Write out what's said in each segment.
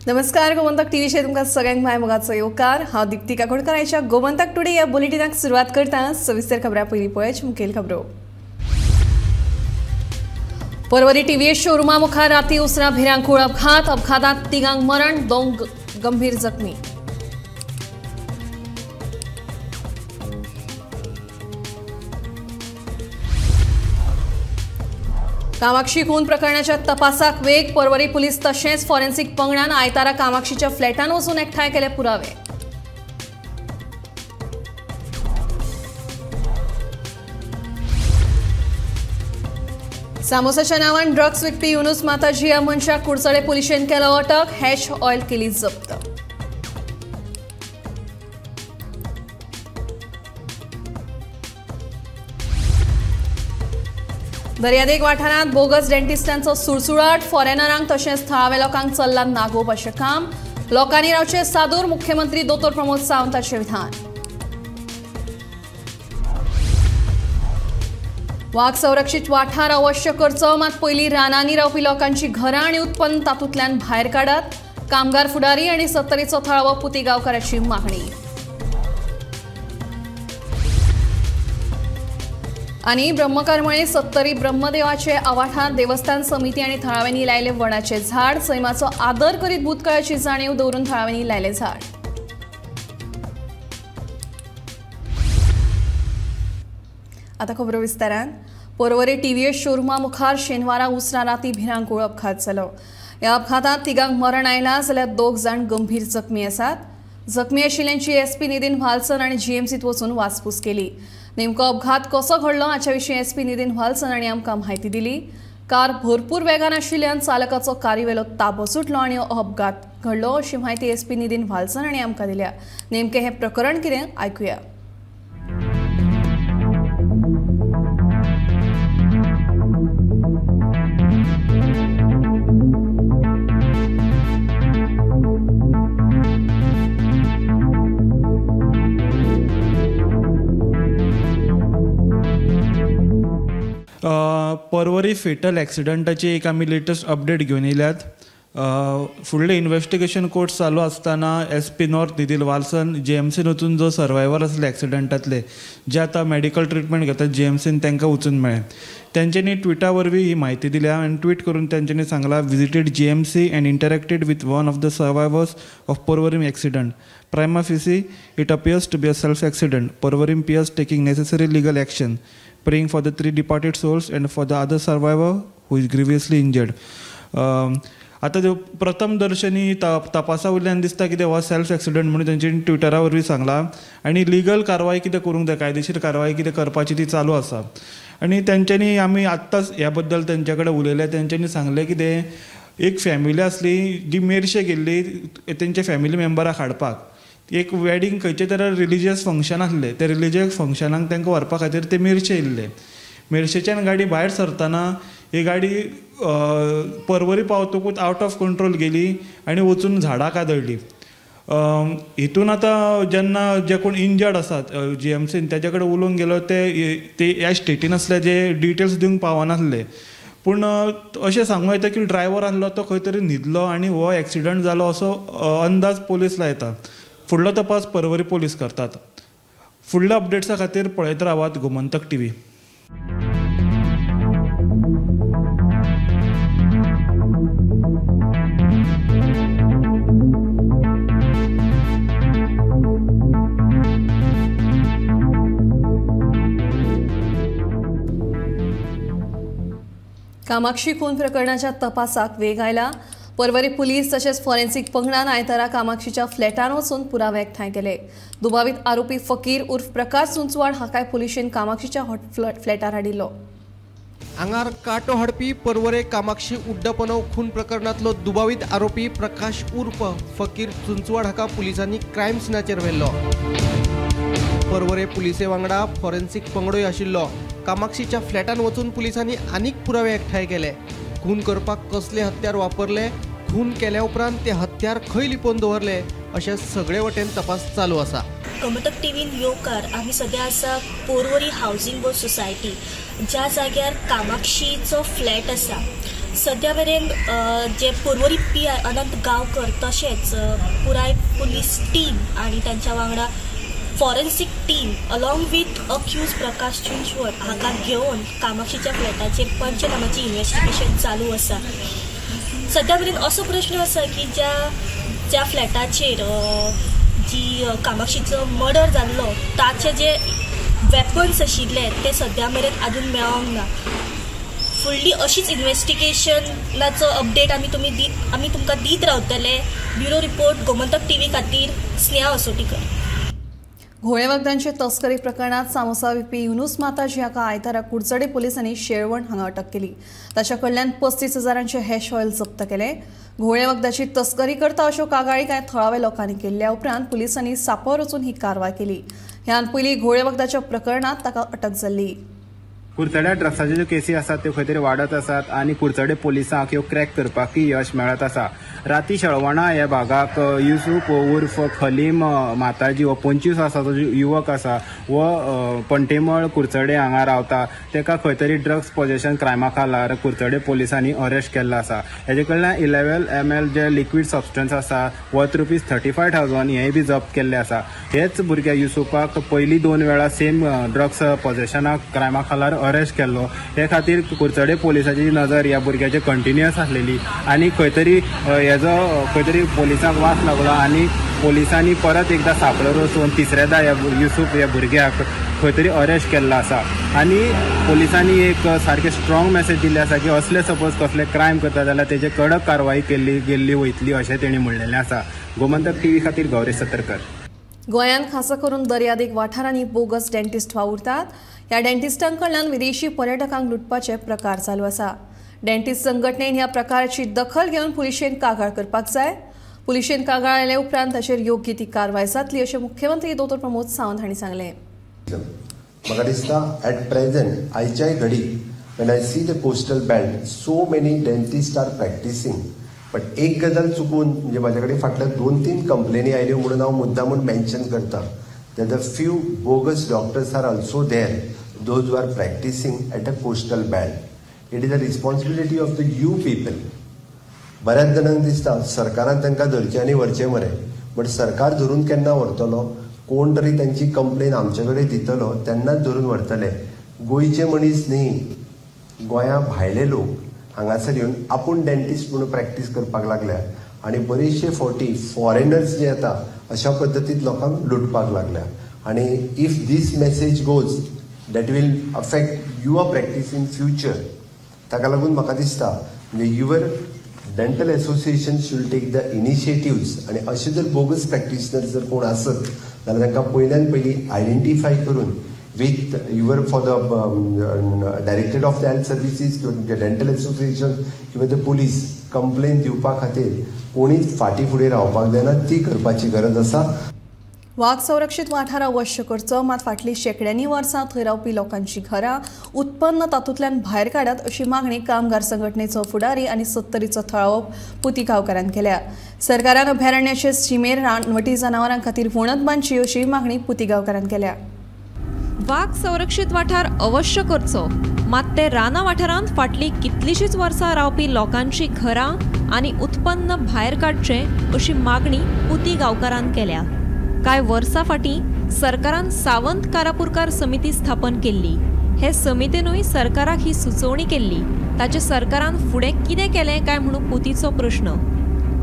नमस्कार, गोमंतक टीव्हीचे तुमका सगळ्यांक माय मोगाचो येवकार। हांव दीप्ती काकोडकरांच्या गोमंतक टुडे या बुलेटिनाक सुरुवात करता। सविस्तर खबरां पयलीं पळोवया मुखेल खबरो। परवरी टीव्हीएस शोरूमा मुखार राती उसरा भिरांकूळ अपघातात तिगांक मरण, 2 गंभीर जखमी। कामाक्षी खून प्रकरणाच्या तपासाक वेग, परवरी पुलीस तशेंच फॉरेन्सिक पंगडान आयतारा कामाक्षीच्या फ्लॅटान वचून एकठांय केले पुरावे। सामोसाच्या नावान ड्रग्स विकपी युनुस माताजी ह्या मनशाक कुडचडे पुलिशेन केलो अटक, हॅश ऑयल केली जप्त। दर्यादेग वाठारांत बोगस डेंटिस्टांचो सुळसुळाट, फॉरेनरांक तशेंच थळाव्या लोकांक चल्ला नागोवप अशें काम। लोकांनी रावचे सादूर, मुख्यमंत्री दोतोर प्रमोद सावंताचें विधान। वाघ संरक्षीत वाठार अवश्य करचो, मात पयलीं रानांनी रावपी लोकांची घरां आनी उत्पन्न तातूंतल्यान भायर काडात। कामगार फुडारी आनी सत्तरीचो थळावो पुती गांवकाराची मागणी। आणि ब्रह्मकर्मळे सत्तरी ब्रह्मदेवाचे आवाठांत देवस्थान समिती आणि थळाव्यांनी लायले वडाचे झाड। सैमाचो आदर करीत भूतकाळाची जाणीव दवरून थळाव्यांनी लायले झाड। आता खबरो विस्तारान। परवरे टीव्हीएस शोरूमा मुखार शेनवारा उसरा राती भिरांकूळ अपघात जालो। ह्या अपघातांत तिगांक मरण आयलां जाल्यार 2 जाण गंभीर जखमी आसात। जखमी आशिल्ल्यांची एसपी नितीन व्हालसन आनी जीएमसीत वचून वासपूस केली। नेमको अपघात कसो घडलो हाचे विशीं एसपी नितीन व्हालसन हांणी आमकां म्हायती दिली। कार भरपूर वेगान आशिल्ल्यान चालकाचो कारीवेलो ताबो सुटलो आनी हो अपघात घडलो अशी माहिती एसपी नितीन व्हालसन हांणी आमकां दिल्या। नेमकें हें प्रकरण कितें आयकुया। परवरी फेटल ॲक्सिडंटाची एक आम्ही लेटेस्ट अपडेट घेऊन येयल्यात। फुडले इन्व्हेस्टिगेशन कोर्ट चालू असताना एसपी नॉर्थ नितीन वालसन जीएमसीन वचून जो सर्वायवर असले ॲक्सिडंटातले जे आता मेडिकल ट्रीटमेंट घेतात जीएमसीन तांकां वचून मेळ्ळें। त्यांच्यानी ट्विटा वरवीं ही माहिती दिल्या आणि ट्वीट करून त्यांच्यानी सांगला, visited GMC and interacted with one of the survivors of Porvorim accident. Prima facie, it appears to be a self-accident. Parvarim peers taking necessary legal action, praying for the 3 departed souls and for the other survivor who is grievously injured. आता जो प्रथम दर्शनी तपासा वयल्यान दिसता की हो self accident म्हणून तेंच्यांनी ट्विटरा वरवीं सांगला आनी लिगल कारवाय कितें करूंक जाय, कायदेशीर कारवाय कितें करपाची ती चालू आसा। आनी तेंच्यांनी आमी आत्ताच ह्या बद्दल तेंच्या कडेन उलयले। तेंच्यांनी सांगलें कितें, एक फॅमिली आसली जी मेरशे गेल्ली तेंच्या फॅमिली मेंबराक हाडपाक। एक वेडिंग खंयचे तरी रिलिजियस फंक्शन आसले, ते रिलिजियस फंक्शनाक तांकां व्हरपा खातीर ते मेरशे येयल्ले। मेरशेच्यान गाडी भायर सरतना ही गाडी परवरी पावतकूच आउट ऑफ कंट्रोल गेली आनी वचून झाडाक आदळली। हितून आतां जेन्ना जे कोण इंजर्ड आसात जीएमसीन तेजे कडेन उलोवंक गेलो ते ह्या स्टेटीन आसले जे डिटेल्स दिवंक पावनासले। पूण अशें सांगूं येता की ड्रायव्हर आसलो तो खंय तरी न्हिदलो आनी हो एक्सिडंट जालो असो अंदाज पोलीस लायता। फुडलो तपास परवरी पोलीस करतात। फुडल्या अपडेट्सा खातीर पळयत रावात गोमंतक टीव्ही। कामाक्षी खून प्रकरणाच्या तपासाक वेग आयला। परवरी पुलीस तशेंच फॉरेन्सिक पंगडान आयतारा कामाक्षीच्या फ्लॅटान वचून पुरावे एकठांय केले। दुबावीत आरोपी फकीर उर्फ प्रकाश सुंचवाड हाकाय पुलिशेन कामाक्षीच्या फ्लॅटार हाडिल्लो। आंगार काटो हाडपी परवरे कामाक्षी उड्डपणव खून प्रकरणातलो दुबावीत आरोपी प्रकाश उर्फ फकीर सुंचवाड हाका पुलिसांनी क्रायम सिनाचेर व्हेल्लो। परवरे पुलिसे वांगडा फॉरेन्सिक पंगडूय आशिल्लो। कामाक्षीच्या फ्लॅटान वचून पुलिसांनी आनीक पुरावे एकठांय केले। खून करपाक कसले हत्यार वापरले, खून केल्या उपरांत ते हत्यार खंय लिपोवन दवरले अशें सगळे वटेन तपास चालू आसा। गोमंतक टीव्हीन येवकार आमी सध्या आसा पोरवरी हावसिंग बोर्ड सोसायटी, ज्या जाग्यार कामाक्षीचो फ्लॅट आसा। सध्या मेरेन जे पर्वरी PI अनंत गांवकर तशेंच पुराय पुलीस टीम आणि त्यांच्या वांगडा forensic team along with accused Prakash Chinchwad हाका घेवन कामाक्षीच्या फ्लॅटाचेर पंचनाम्याची इन्व्हेस्टिगेशन चालू आसा. सध्या मेरेन असो प्रश्न आसा की ज्या फ्लॅटाचेर जी कामाक्षीचो मर्डर जाल्लो ताचे जे वेपन्स आशिल्ले ते सध्या मेरेन आजून मेळोंक ना. फुडली अशीच इन्व्हेस्टिगेशनाचो अपडेट आमी तुमकां दीत रावतले. ब्युरो रिपोर्ट गोमंतक TV खातीर स्नेहा असोटीकर. घोळे वखदांचे तस्करी प्रकरणात सामोसा विकपी युनुस माताजी हाका आयतारा कुडचडे पोलिसांनी शेळवण हांगा अटक केली. ताच्या कडल्यान 35,000चे हॅश ऑयल जप्त केले. घोळे वखदाची तस्करी करता अशो कागाळी कांय थळाव्या लोकांनी केल्ल्या उपरांत पुलिसांनी सांपो रचून ही कारवाय केली. ह्यान पयलीं घोळे वखदाच्या प्रकरणात ताका अटक जाल्ली. कुडचड्या ड्रग्साच्यो ज्यो केसी आसात त्यो खंय तरी वाडत आसात आनी कुडचडे पुलिसांक ह्यो क्रॅक करपाकय यश मेळत आसा. राती शेळवणा ह्या भागाक युसूफ उर्फ खलीम माताजी हो 25 वर्साचो युवक आसा वो पंटेमळ कुडचडे हांगा रावता. तेका खंय तरी ड्रग्स पोजेशन क्रायमा खाला कुडचडे पुलिसांनी अरेस्ट केल्लो आसा. हेजे कडल्यान 11 ml जे लिक्वीड सबस्टन्स आसा वर्थ ₹35,000 हेय बी जप्त केल्ले आसा. हेच भुरग्या युसूफाक पयलीं 2 वेळा सेम ड्रग्स पोजेशनाक क्रायमा खाला अरेस्ट केल्लो. हे खातीर कुडचडे पुलिसाची नजर ह्या भुरग्याचेर कंटिन्युअस आसलेली आनी खंय तरी पुलिसांक वास लागलो आनी पुलिसांनी परत एकदा सांपळो रचून तिसऱ्यांदा युसूफ ह्या भुरग्याक खंय तरी अरेस्ट केल्लो आसा. आनी पुलिसांनी एक सारकें स्ट्रॉंग मेसेज दिल्ली आसा की असले सपोज कसले क्रायम करता जाल्यार तेजे कडक कारवाई गेल्ली वयतली अशें तेणी म्हणलेलें आसा. गोमंतक TV खातीर गौरी सतरकर. गोंयांत खासा करून दर्यादेग वाठारांनी बोगस डेंटिस्ट वावुरतात. ह्या डेंटिस्टांकडल्यान विदेशी पर्यटकांक लुटपाचे प्रकार चालू आसा. डेंटिस्ट संघटनेन ह्या प्रकाराची दखल घेवन पुलिशेन कागाळ करपाक जाय. पुलिशेन कागाळ आयले उपरांत ताचेर योग्य ती कारवाय जातली अशें मुख्यमंत्री डॉ. प्रमोद सावंत हांणी सांगलें. म्हाका दिसता एट प्रेजेंट आयच्याय घडी when I see the coastal belt so many dentists are practicing but एक गजाल चुकून म्हणजे माझ्या कडेन फाटल्या 2-3 कंप्लेनी आयल्यो म्हणून हांव मुद्दामून मेन्शन करता that the few bogus doctors are also there, those who are practicing at a coastal belt. It is the responsibility of the you people. बऱ्याच जाणांक दिसता सरकारान तांकां धरचें आनी व्हरचें मरे, बट सरकार धरून केन्ना व्हरतलो? कोण तरी तांची कंप्लेन आमचे कडेन दितलो तेन्नाच धरून व्हरतले. गोंयचे मनीस न्ही, गोंया भायले लोक हांगासर येवन आपूण डेंटिस्ट म्हणून प्रॅक्टीस करपाक लागल्या आनी बरेचशे फावटी फॉरेनर्स जे येता अशा पद्दतीत लोकांक लुटपाक लागल्या. आनी if this message goes that will affect your practice in future. ताका लागून म्हाका दिसता म्हणजे your dental association should take the initiatives आनी अशे जर बोगस प्रॅक्टिशनर जर कोण आसत जाल्यार तांकां पयल्यान पयली आयडेंटिफाय करून with your for the Directorate of the Health Services, the Dental Association किंवा the police complaint दिवपा खातीर कोणीच फाटी फुडें रावपाक जायना, ती करपाची गरज आसा. वाघ संरक्षीत वाठार अवश्य करचो, मात फाटली शेकड्यांनी वर्सां थंय रावपी लोकांची घरां उत्पन्न तातूंतल्यान भायर काडात अशी मागणी कामगार संघटनेचो फुडारी आनी 70रीचो थळावो पुती गांवकारान केल्या. सरकारान अभयारण्याचे शिमेर रानवटी जनावरां खातीर वणद बांदची अशी मागणी पुती गांवकारान केल्या. वाघ संरक्षीत वाठार अवश्य करचो, मात ते राना वाठारांत फाटली कितलीशींच वर्सां रावपी लोकांची घरां आनी उत्पन्न भायर काडचे अशी मागणी पुती गांवकारान केल्या. कांय वर्सां फाटीं सरकारान सावंत कारापुरकार समिती स्थापन केल्ली. हे समितीनूय सरकाराक ही सुचोवणी केल्ली. ताचे सरकारान फुडें कितें केलें काय म्हणून पुतीचो प्रश्न.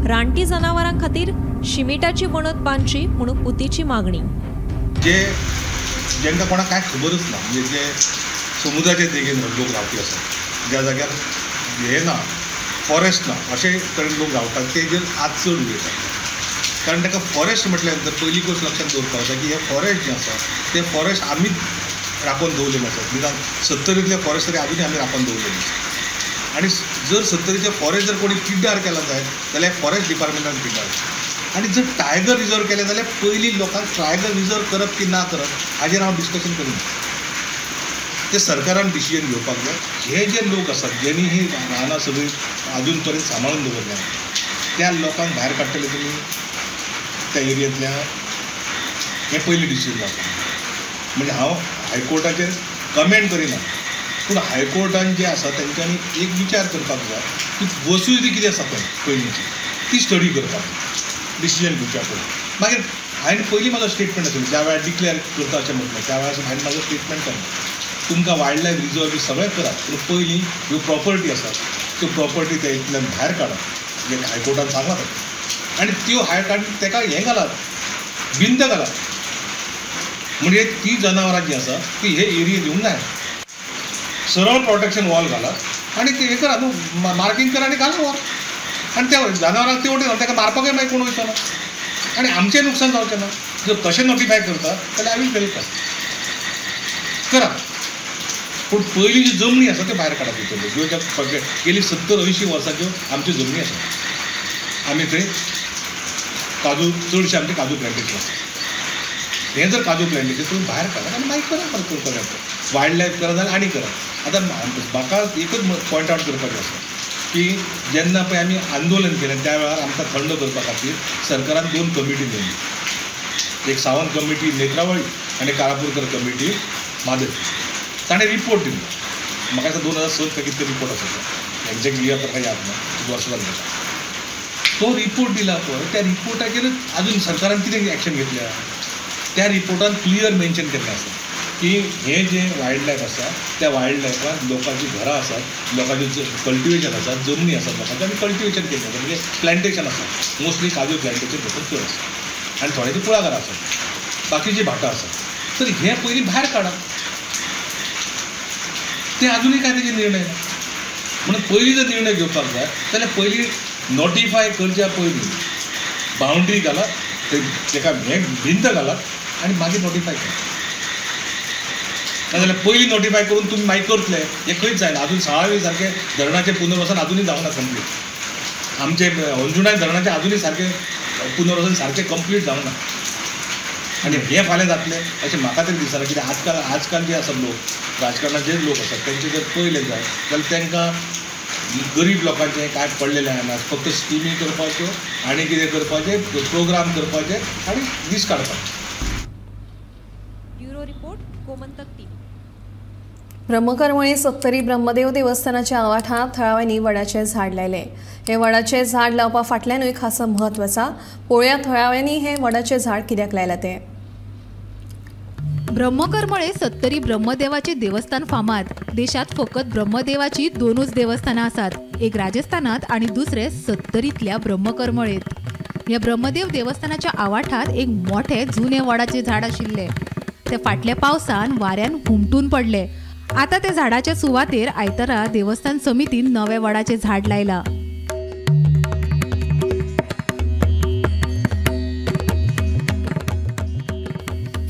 रानटी जनावरां खातीर शिमिटाची वणद बांदची म्हणून पुतीची मागणी. जेंका कोणाक कांय खबरच ना, म्हणजे जे समुद्राचे देगेन लोक रावपी आसात, ज्या जाग्यार हे ना फॉरेस्ट ना अशे तरेन लोक रावतात, तेजेर आज चड उलयतात. कारण ताका फॉरेस्ट म्हटल्या नंतर पयली गोश्ट लक्षात दवरपाक जाय की हे फॉरेस्ट जे आसा ते फॉरेस्ट आमीच राखून दवरलेले आसात. निदान 70रीतले फॉरेस्ट तरी आजूनय आमी राखून दवरलेले आसात. आनी जर 70रीचे फॉरेस्ट जर कोणी पिड्ड्यार केला जायत जाल्यार फॉरेस्ट डिपार्टमेंटान पिड्ड्यार. आनी जर टायगर रिजर्व केले जाल्यार पयलीं लोकांक टायगर रिजर्व करप की ना करप हाजेर हांव डिस्कशन करीन. ते सरकारान डिसिजन घेवपाक जाय. हे जे लोक आसात जेणी ही रानां सगळीं आजून पर्यंत सांबाळून दवरल्या त्या लोकांक भायर काडटले तुमी त्या एरियांतल्या, हें पयलीं डिसिजन जावपाक. म्हणजे हांव हायकोर्टाचेर कमेंट करिना, पूण हायकोर्टान जे आसा तेंच्यांनी एक विचार करपाक जाय की वस्तुस्थिती कितें आसा पयलींची ती स्टडी करपाक डिसिजन घेवच्या पयलीं मागीर हांवें पयलीं म्हाजो स्टेटमेंट आसलो ज्या वेळार डिक्लेअर करता अशें म्हटलें त्या वेळार हांवें म्हाजो स्टेटमेंट केलो तुमकां वायल्ड लायफ रिजर्व सगळें करात पूण पयलीं ह्यो प्रॉपर्टी आसात त्यो प्रॉपर्टी त्या इतल्यान भायर काडात जे हायकोर्टान सांगलां आनी त्यो हायकोर्टान ताका हें घालात भिंत घालात म्हणजे ती जनावरां जी आसा ती हे एरियेत येवंक जाय सरळ प्रोटेक्शन वॉल घालात आनी ते हें करा न्हू मार्कींग करा आनी घाला वॉल आनी त्या जनावरांक तेवटेन घालून ताका मारपाकूय मागीर कोण वयचो ना आनी आमचें नुकसाण जावचें ना जर तशें नोटिफाय करता जाल्यार आमी वेलकम करा पूण पयलीं ज्यो जमनी आसा त्यो भायर काडप भितरल्यो ज्यो गेली 70-80 वर्सांच्यो आमच्यो जमनी आसा आमी थंय काजू चडशे आमचे काजू प्लांटेशन आसा हें जर काजू प्लांटेशन तुमी भायर काडात आनी मागीर करा परत करपाक वायल्ड लायफ करा जाल्यार आनी करा आतां म्हाका एकच पॉयंट आवट करपाचें आसा की जेन्ना पळय आमी आंदोलन केलें त्या वेळार आमकां थंड करपा खातीर सरकारान 2 कमिटी नेमली एक सावंत कमिटी नेत्रावळी आनी काळापूरकर कमिटी मादर ताणें रिपोर्ट दिलो म्हाका दिसता 2007 का कितें रिपोर्ट आसा एक्झॅक्टली इयर ताका याद ना वर्स जालें तो रिपोर्ट दिला पळय त्या रिपोर्टाचेरच आजून सरकारान कितें एक्शन घेतल्या त्या रिपोर्टान क्लियर मेन्शन केल्लें आसा की हे जे वायल्ड लायफ आसा त्या वायल्ड लायफान लोकांची घरां आसात लोकांचे कल्टिवेशन आसा जमनी आसात लोकांचे आनी कल्टिवेशन केल्लें आसा म्हणजे प्लांटेशन आसा मोस्टली काजू प्लांटेशन भरपूर चड आसा आनी थोड्यांची कुळागरां आसात बाकीची भाटां आसात तर हे पयलीं भायर काडा ते आजुनूय काय तेजे निर्णय ना म्हणून पयलीं जर निर्णय घेवपाक जाय जाल्यार पयलीं नोटिफाय करच्या पयलीं बाउंड्री घालात तेका हें भिंत घालात आनी मागीर नोटिफाय करा नाजाल्यार पयलीं नोटिफाय करून तुमी मागीर करतले हें खंयच जायना आजून 6वे सारकें धरणाचें पुनर्वसन आजुनूय जावना कंप्लीट आमचे अंजुणा धरणाचें आजुनूय सारकें पुनर्वसन सारकें कंप्लीट जावना आनी हें फाल्यां जातलें अशें म्हाका तरी दिसना कित्याक आजकाल जे आसा लोक राजकारणाचे जे लोक आसात तेंचे जर पळयलें जाय जाल्यार तांकां गरीब लोकांचें कांय पडलेलें आयना फक्त स्किमी करपाच्यो आनी कितें करपाचें प्रोग्राम करपाचे आनी दीस काडपाचे bureau report Gomantak TV Brahmakarmali Sattari Brahmadev देवस्थानाच्या आवाठांत थळाव्यांनी वडाचें झाड लायलें हे वडाचें झाड लावपा फाटल्यानूय खास म्हत्व आसा पळोवया थळाव्यांनी हे वडाचें झाड कित्याक लायलां तें ब्रह्मकरमळे सत्तरी ब्रह्मदेवाचे देवस्थान फामाद देशात फकत ब्रह्मदेवाची 2च देवस्थानां आसात एक राजस्थानात आणि दुसरे सत्तरीतल्या ब्रह्मकरमळेत या ब्रह्मदेव देवस्थानाच्या आवाठांत एक मोठे जुने वडाचे झाड आशिल्ले ते फाटल्या पावसान वाऱ्यान हुमटून पडले आता त्या झाडाच्या सुवातेर आयतारा देवस्थान समितीन नवे वडाचे झाड लायला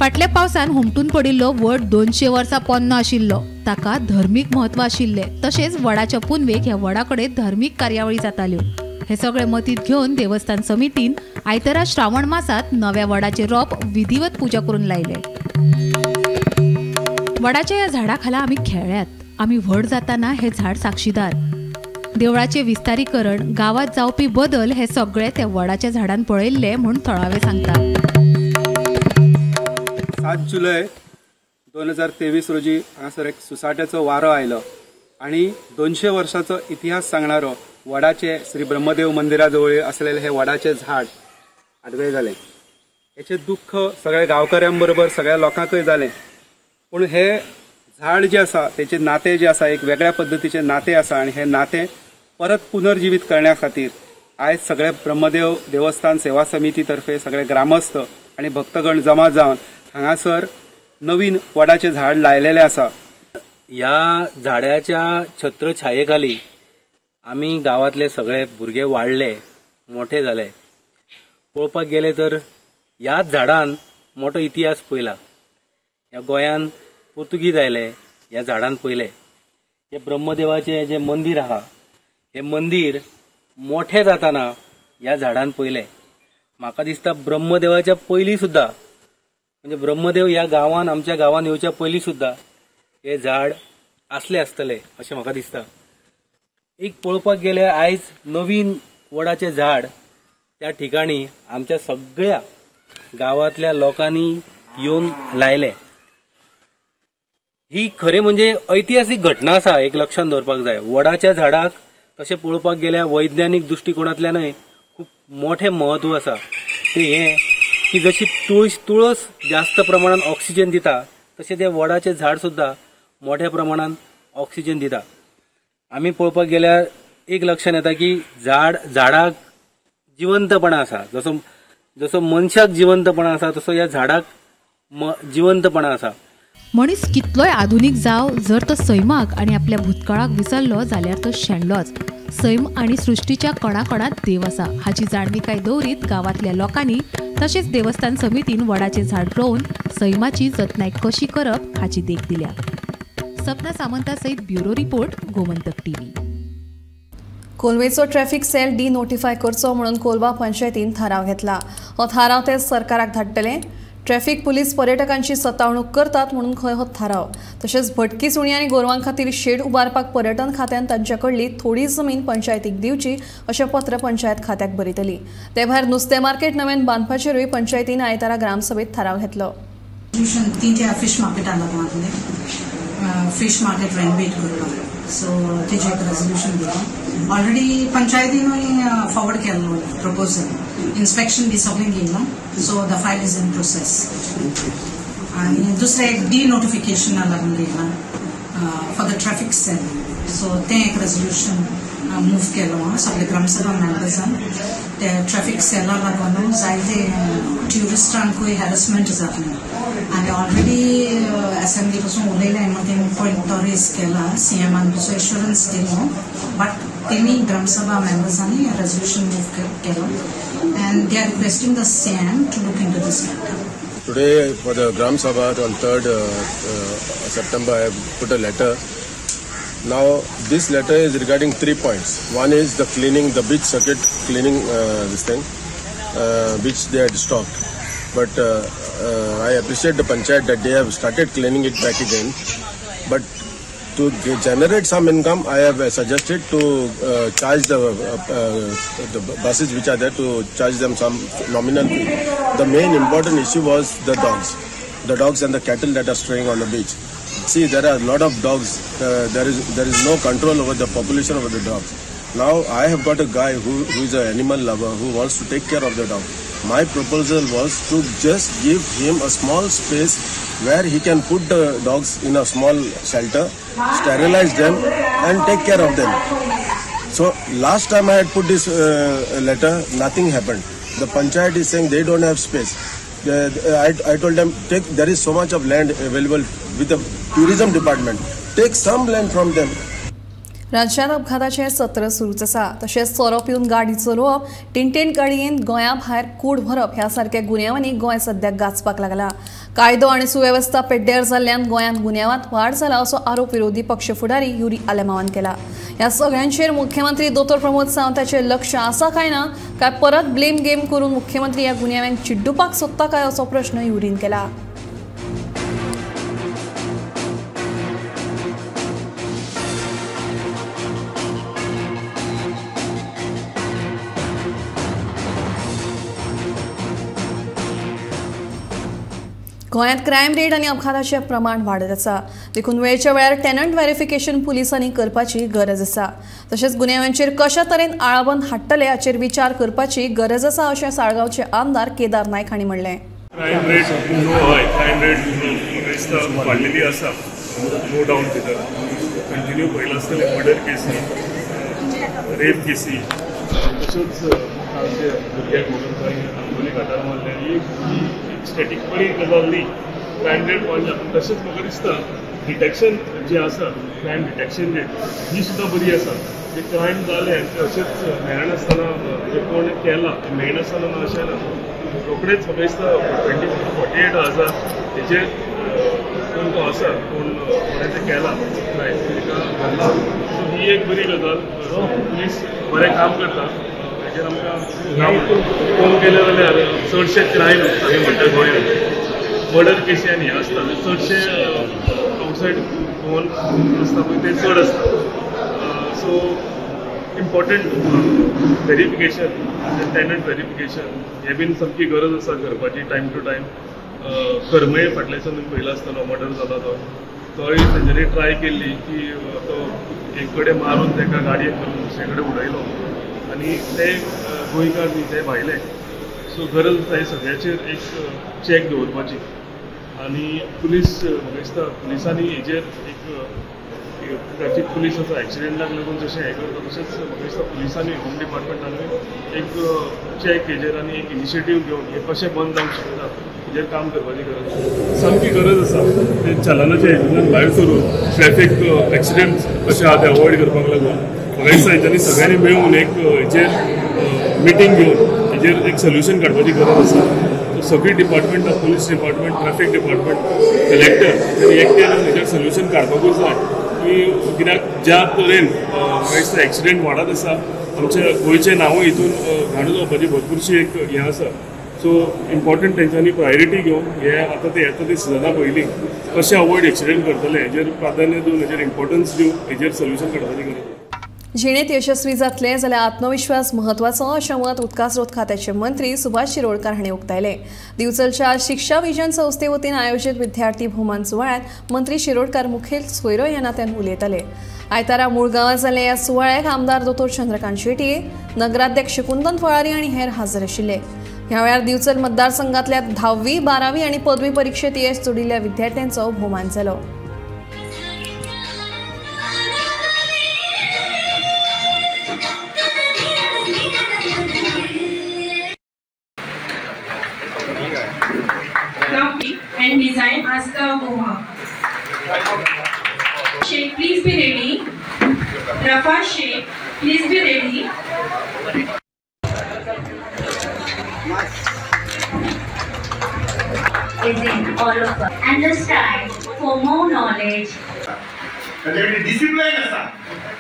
फाटल्या पावसान हुमटून पडिल्लो वड 200 वर्सां पोन्नो आशिल्लो ताका धर्मीक म्हत्व आशिल्ले तशेंच वडाच्या पुनवेक ह्या वडाकडे धर्मीक कार्यावळी जाताल्यो हे सगळे मतीत घेवन देवस्थान समितीन आयतारा श्रावण मासात नव्या वडाचे रोप विधिवत पूजा करून लायले वडाच्या या झाडाखाला आमी खेळ्यात आमी व्हड जाताना हे झाड साक्षीदार देवळाचे विस्तारीकरण गावात जावपी बदल हे सगळे त्या वडाच्या झाडान पळयल्ले म्हूण थळावे सांगतात 7 जुलै 2023 रोजी हांगासर एक सुसाट्याचो वारो आयलो आणि 200 वर्सांचो इतिहास सांगणारो वडाचे श्री ब्रह्मदेव मंदिराजवळ असलेले हे वडाचे झाड आडवे जाले याचे दुःख सगळ्या गांवकऱ्यांबरोबर सगळ्या लोकांकय जालें पण हे झाड जे आसा तेचे नाते जे आसा एक वेगळ्या पद्धतीचे नाते आसा आणि हे नाते परत पुनर्जीवित करण्या खातीर आयज सगळे ब्रह्मदेव देवस्थान सेवा समिती तर्फे सगळे ग्रामस्थ आणि भक्तगण जमा जावन हांगासर नवीन वडाचे झाड लायलेले आसा ह्या झाडाच्या छत्रछायेखाली आमी गावातले सगळे भुरगे वाडले मोठे जाले पळोवपाक गेले तर ह्याच झाडान मोठो इतिहास पयला ह्या गोंयान पोर्तुगीज आयले ह्या झाडान पयले हे ब्रह्मदेवाचे जे मंदिर आहा हे मंदिर मोठे जाताना ह्या झाडान पयले म्हाका दिसता ब्रह्मदेवाच्या पयलीं सुद्धा म्हणजे ब्रह्मदेव ह्या गांवान आमच्या गांवान येवच्या पयलीं सुद्धा हे झाड आसले आसतले अशें म्हाका दिसता एक पळोवपाक गेले आयज नवीन वडाचे झाड त्या ठिकाणी आमच्या सगळ्या गावातल्या लोकांनी येवन लायले ही खरें म्हणजे ऐतिहासीक घटना आसा, एक लक्षात दवरपाक जाय. वडाच्या झाडाक तशें पळोवपाक गेल्यार वैज्ञानीक दृश्टिकोनांतल्यानय खूब मोठें महत्व आसा. ते हें की जशी तुळस जास्त प्रमाणात ऑक्सिजन दिता तशें ते वडाचें झाड सुद्धा मोठ्या प्रमाणात ऑक्सिजन दिता. आमी पळोवपाक गेल्यार एक लक्षात येता की झाडाक जिवंतपणा आसा. जसो मनशाक जिवंतपणा आसा तसो ह्या झाडाक जिवंतपणा आसा. मनीस कितलोय आधुनीक जाव, जर तो सैमाक आणि आपल्या भूतकाळाक विसरलो जाल्यार तो शेणलोच. सैम आणि सृष्टीच्या कणाकणात देव आसा हाची जाणविकाय दवरीत गांवांतल्या लोकांनी तशेंच देवस्थान समितीन वडाचें झाड रोवन सैमाची जतनाय कशी करप हाची देख दिल्या. सपना सामंता सयत ब्युरो रिपोर्ट, गोमंतक टीव्ही. कोलवेचो ट्रॅफिक सेल डिनोटिफाय करचो म्हणून कोलवा पंचायतीन थाराव घेतला. हो थाराव ते सरकाराक धाडटले. ट्रॅफिक पुलीस पर्यटकांची सतावणूक करतात म्हणून खंय हो थाराव. तशेंच भटकी सुणी आनी गोरवां खातीर शेड उबारपाक पर्यटन खात्यान तांचे कडली थोडी जमीन पंचायतीक दिवची अशें पत्र पंचायत खात्याक बरयतली. ते भायर नुस्तें मार्केट नव्यान बांदपाचेरूय पंचायतीन आयतारा ग्रामसभेत थाराव घेतलो. Fish market fish market renovate करपाक सो तेजे एक रेजोल्यूशन दिला. ऑलरेडी पंचायतीन फॉरवर्ड केल्लो प्रपोजल, इन्स्पेक्शन बी सगळें गेलां. So the file is in process. आनी दुसरें एक डिनोटिफिकेशना लागून गेलां for the traffic cell. So तें एक रेजोल्यूशन मूव केलो सगळे ग्रामसभा मेंबर्सान. ते ट्रॅफिक सेला लागून जायते ट्युरिस्टांकूय हॅरसमेंट जातलें. आनी ऑलरेडी असेंब्ली पासून उलयलें म्हणून तेमी पॉयंट तो रेज केला. सीएमान तसो एश्युरन्स दिलो, बट तेमी ग्रामसभा मेंबर्सांनी रेजोल्यूशन मूव केलो and they are requesting the CM to look into this matter. Today for the Gram Sabha on 3rd September I have put a letter. Now this letter is regarding 3 points. One is the cleaning, the beach circuit cleaning this thing which they had stopped. But I appreciate the panchayat that they have started cleaning it back again. But to generate some income, I have suggested to charge the buses which are there, to charge them some nominal fee. The main important issue was the dogs and the cattle that are straying on the beach. See, there are a lot of dogs. There is no control over the population of the dogs. Now I have got a guy who is an animal lover who wants to take care of the dog. My proposal was to just give him a small space where he can put the dogs in a small shelter, sterilize them and take care of them. So last time I had put this letter, nothing happened. The panchayat is saying they don't have space. I told them, there is so much of land available with the tourism department. Take some land from them. राज्यांत अपघाताचें सत्र सुरूच आसा. तशेंच सोरो पिवन गाडी चलोवप, टिंटेन गाडयेन गोंया भायर कूड भरप ह्या सारक्या गुन्यांवांनी गोंय सध्या गाजपाक लागला. कायदो आनी सुवेवस्था पेड्ड्यार जाल्ल्यान गोंयांत गुन्यांवांत वाड जाला असो आरोप विरोधी पक्ष फुडारी युरी आलेमावान केला. ह्या सगळ्यांचेर मुख्यमंत्री दोतोर प्रमोद सावंताचें लक्ष आसा काय ना, काय परत ब्लेम गेम करून मुख्यमंत्री ह्या गुन्यांवांक चिड्डुपाक सोदता काय असो प्रश्न युरीन केला. गोंयांत क्रायम रेट आनी अपघाताचें प्रमाण वाडत आसा. देखून वेळच्या वेळार टेनंट व्हेरिफिकेशन पुलिसांनी करपाची गरज आसा. तशेंच गुन्यांवांचेर कशा तरेन आळाबंद हाडटले हाचेर विचार करपाची गरज आसा अशें साळगांवचे आमदार केदार नायक हांणी म्हणलें. क्रायम रेट क्रायम रेट वाडलेली आसा, नो डाउट भितर. कंटिन्यू पळयला आसतलें मर्डर केसी, रेप केसी, तश्योच भुरग्याक आंबोली घाटार मारले, ही स्टॅटिकपणी गजाल न्ही. क्रायम रेट वाडला. तशेंच म्हाका दिसता डिटेक्शन जे आसा, क्रायम डिटेक्शन रेट ही सुद्दां बरी आसा. जे क्रायम जाले ते अशेंच मेळनासतना जे कोण केला मेळनासतना ना अशें ना. रोखडेच म्हाका दिसता 48,000 हेजेर कोण तो आसा, कोणें तें केला क्रायम ताका घातला. सो ही एक बरी गजाल. पुलीस बरें काम करता. हेजेर आमकां पळोवंक गेले जाल्यार चडशे क्रायम आमी म्हणटा गोंयांत मर्डर केसी आनी हे आसता, चडशे आउटसायड गोवन आसता पळय ते चड आसता. So important verification, tenant verification हे बीन सामकी गरज आसा करपाची टायम टू टायम. करमये फाटल्याच्यान पयला आसतना मर्डर जाला तो तोय तेंच्यांनी ट्राय केल्ली की तो एक कडेन मारून ताका गाडयेक धरून दुसरे कडेन उडयलो आनी ते गोंयकार न्ही ते भायले. सो गरज आसा सगळ्याचेर एक चॅक दवरपाची आनी पुलीस म्हाका दिसता पुलिसांनी हेजेर एक ट्रॅफिक पुलीस आसा एक्सिडेंटाक लागून जशें हें करता तशेंच म्हाका दिसता पुलिसांनी होम डिपार्टमेंटानूय एक चॅक हेजेर आनी एक इनिशिएटीव घेवन हे कशें बंद जावंक शकता हेजेर काम करपाची गरज सामकी गरज आसा. ते चलनाच्या हितूंतल्यान भायर सरून ट्रॅफिक एक्सिडेंट कशें आहा ते अवॉयड करपाक लागून म्हाका दिसता हेंच्यांनी सगळ्यांनी मेळून एक हेजेर मिटींग घेवन हेजेर एक सोल्युशन काडपाची गरज आसा. सगळी डिपार्टमेंटां police department traffic department collector एकट्यान हेजेर सोल्युशन काडपाकूच जाय की कित्याक ज्या तरेन म्हाका दिसता एक्सिडेंट वाडत आसा आमच्या गोंयचें नांवूय हितून घाणून जावपाची भरपूरशी एक हें आसा. सो इम्पॉर्टंट तेंच्यांनी प्रायोरिटी घेवन हे आतां ते येता ते सिजना पयलीं कशें अवॉयड एक्सिडेंट करतले हेजेर प्राधान्य दिवन हेजेर इम्पॉर्टन्स दिवन हेजेर सोल्युशन काडपाची गरज. जिणेत यशस्वी जातले जाल्यार आत्मविश्वास महत्वाचो अशें मत उदका स्रोत खात्याचे मंत्री सुभाष शिरोडकार हांणी उक्तायलें. दिवचलच्या शिक्षा विजन संस्थे वतीन आयोजीत विद्यार्थी भोवमान सुवाळ्यात मंत्री शिरोडकार मुखेल सोयरो ह्या नात्यान उलयताले. आयतारा मुळगांवां जाल्ले ह्या सुवाळ्याक आमदार दोतोर चंद्रकांत शेटये, नगराध्यक्ष कुंदन फळारी आनी हेर हाजीर आशिल्ले. ह्या वेळार दिवचल मतदारसंघातल्या 10वी, 12वी आनी पदवी परीक्षेत येस जोडिल्ल्या विद्यार्थ्यांचो भोवमान जालो. And design as the Goha. Sheikh, please be ready. Rafa Sheikh, please be ready. Is in all of us. Understand for more knowledge. Discipline असा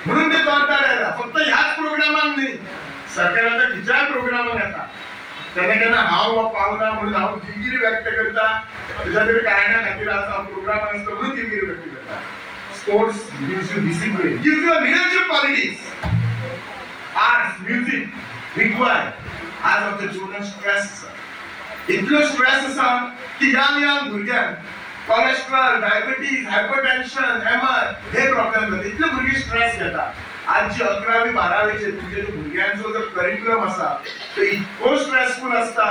म्हणून ते करता फक्त ह्याच प्रोग्रामाक न्ही सरकाराच्या खिच्या प्रोग्रामाक येता. केन्ना हांव पावना म्हणून हांव दिलगिरी व्यक्त करता. तुज्या तरी कारणां खातीर आसा प्रोग्राम आसता म्हणून दिलगिरी व्यक्त करता. Sports gives you discipline, gives you leadership qualities. Arts music require आज ऑफ द चिल्ड्रन स्ट्रेस आसा. इतलो स्ट्रेस आसा की ल्हान भुरग्यांक कोलेस्ट्रॉल, डायबिटीज, हायपरटेन्शन, एमआर हे प्रॉब्लेम जाता. इतले भुरगे स्ट्रेस घेता. आज जी 11वी 12वीचे तुझे भुरग्यांचो जर करिक्युलम आसा तो इतको स्ट्रेसफुल आसता.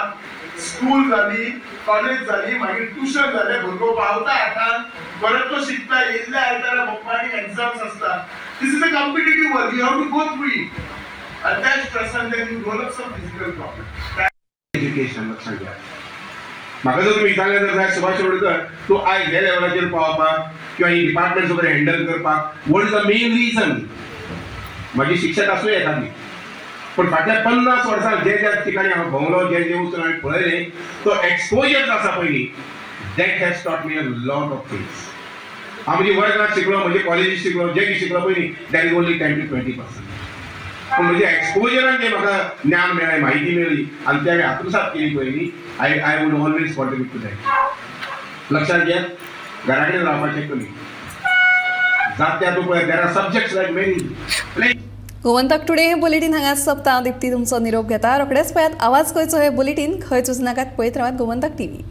स्कूल जाली, कॉलेज जाली, मागीर ट्युशन जालें, भुरगो पावता हातान परत तो शिकता. येयल्ल्या आयतारा बोपांनी एग्जाम्स आसता. This is a competitive world. You have to go through it. And that स्ट्रेसान then you develop some physical problem. Education लक्षात घ्या. म्हाका जर तुमी विचारलें जर जाय सुभाष शिरोडकर तूं आयज ह्या लेवलाचेर पावपाक किंवा ही डिपार्टमेंट सगळें हँडल करपाक what is the main reason. माझी शिक्षक आसूं एखादी पण फाटल्या 50 वर्सां जे ज्या ठिकाणी हांव भोंवलो जे जे वचून हांवें पळयलें तो एक्सपोजर आसा पयलीं that has taught me a lot of things. हांव म्हजी वर्गांत शिकलो, म्हजे कॉलेजीत शिकलो, जे कितें शिकलो पयलीं दॅट इज ओन्ली 10 to 20%. पण म्हज्या एक्सपोजरान जे म्हाका ज्ञान मेळ्ळें, म्हायती मेळ्ळी आनी ते हांवें आत्मसात केली पयलीं I would always contribute to that. लक्षात घ्या, घरा कडेन रावपाचें कमी. जात्या तूं पळय there are subjects like many. Gomantak today हे बुलेटिन हांगाच सोंपता. दिप्ती तुमचो निरोप घेता. रोखडेच पळयात आवाज खंयचो हे बुलेटिन खंय चुच नाकात. पळयत रावात गोमंतक टीव्ही.